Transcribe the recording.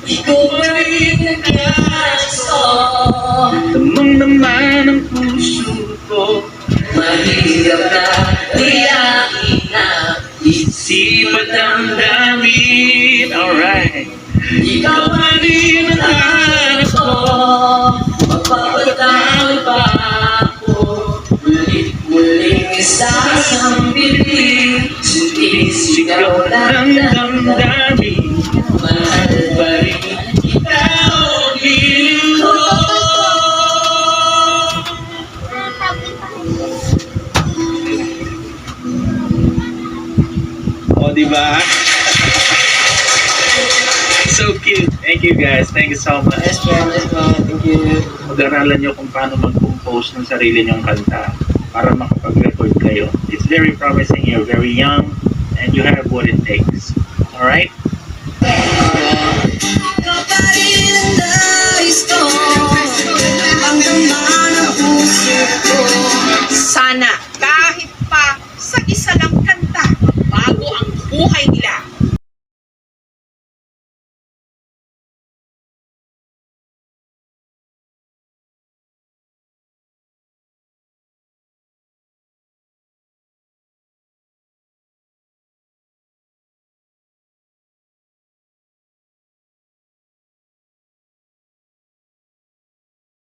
Ikaw pa rin ang gusto. Tamang naman ang puso ko. Mahirap na tiyakin na Isip at damdamin. Alright. ikaw pa rin ang hanap ko. Magpapatawad pa ako. Mulit-muling isasambili. Sumisigaw Ang ng damdamin. mahal pa rin ikaw, piling ko. O, diba? So cute. Thank you guys. Thank you so much. Yes, ma'am. Yes, ma'am. Thank you. Mag-aralan nyo kung paano mag-compose ng sarili nyong kanta para makapag-record kayo. It's very promising. You're very young and you have what it takes. Alright? Ikaw pa rin ang nais ko, ang laman ng puso ko. Sana kahit pa sa isa lang kanta, bago ang buhay